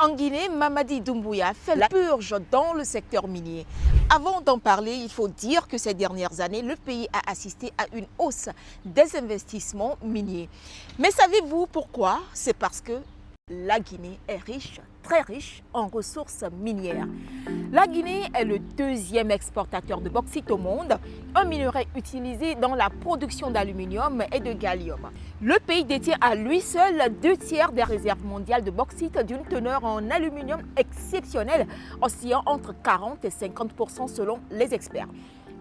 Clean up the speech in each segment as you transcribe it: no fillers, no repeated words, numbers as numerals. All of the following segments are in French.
En Guinée, Mamadi Doumbouya fait la purge dans le secteur minier. Avant d'en parler, il faut dire que ces dernières années, le pays a assisté à une hausse des investissements miniers. Mais savez-vous pourquoi? C'est parce que la Guinée est riche, très riche en ressources minières. La Guinée est le deuxième exportateur de bauxite au monde, un minerai utilisé dans la production d'aluminium et de gallium. Le pays détient à lui seul 2/3 des réserves mondiales de bauxite d'une teneur en aluminium exceptionnelle, oscillant entre 40 et 50% selon les experts.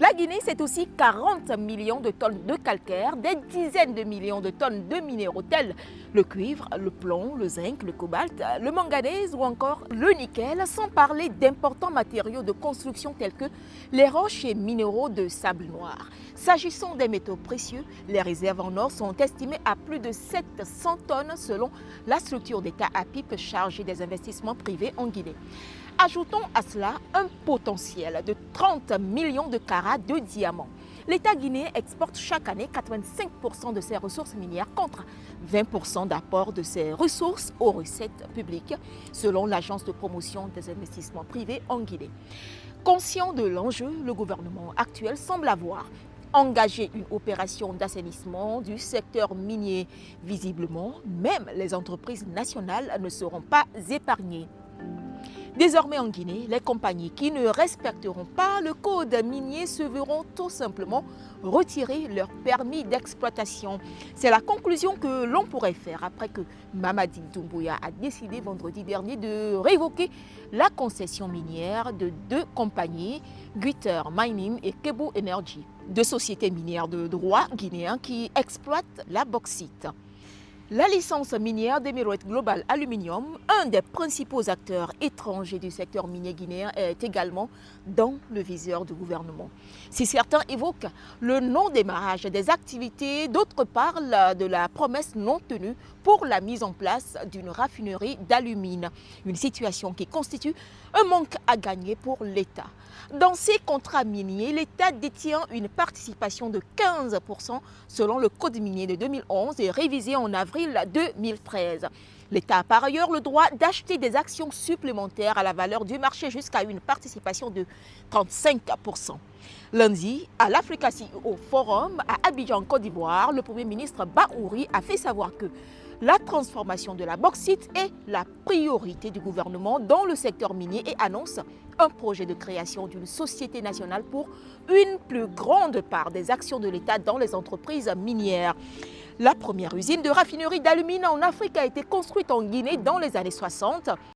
La Guinée, c'est aussi 40 millions de tonnes de calcaire, des dizaines de millions de tonnes de minéraux tels le cuivre, le plomb, le zinc, le cobalt, le manganèse ou encore le nickel, sans parler d'importants matériaux de construction tels que les roches et minéraux de sable noir. S'agissant des métaux précieux, les réserves en or sont estimées à plus de 700 tonnes selon la structure d'État APIP chargée des investissements privés en Guinée. Ajoutons à cela un potentiel de 30 millions de carats de diamants. L'État guinéen exporte chaque année 85% de ses ressources minières contre 20% d'apport de ses ressources aux recettes publiques, selon l'Agence de promotion des investissements privés en Guinée. Conscient de l'enjeu, le gouvernement actuel semble avoir engagé une opération d'assainissement du secteur minier. Visiblement, même les entreprises nationales ne seront pas épargnées. Désormais en Guinée, les compagnies qui ne respecteront pas le code minier se verront tout simplement retirer leur permis d'exploitation. C'est la conclusion que l'on pourrait faire après que Mamadi Doumbouya a décidé vendredi dernier de révoquer la concession minière de 2 compagnies, Guiter Mining et Kebo Energy, 2 sociétés minières de droit guinéens qui exploitent la bauxite. La licence minière d'Emirate Global Aluminium, un des principaux acteurs étrangers du secteur minier guinéen, est également dans le viseur du gouvernement. Si certains évoquent le non-démarrage des activités, d'autres parlent de la promesse non tenue pour la mise en place d'une raffinerie d'alumine, une situation qui constitue un manque à gagner pour l'État. Dans ces contrats miniers, l'État détient une participation de 15% selon le Code minier de 2011 et révisé en avril 2013. L'État a par ailleurs le droit d'acheter des actions supplémentaires à la valeur du marché jusqu'à une participation de 35%. Lundi, à l'Africa CEO Forum à Abidjan, Côte d'Ivoire, le Premier ministre Bahouri a fait savoir que la transformation de la bauxite est la priorité du gouvernement dans le secteur minier et annonce un projet de création d'une société nationale pour une plus grande part des actions de l'État dans les entreprises minières. La première usine de raffinerie d'alumine en Afrique a été construite en Guinée dans les années 60.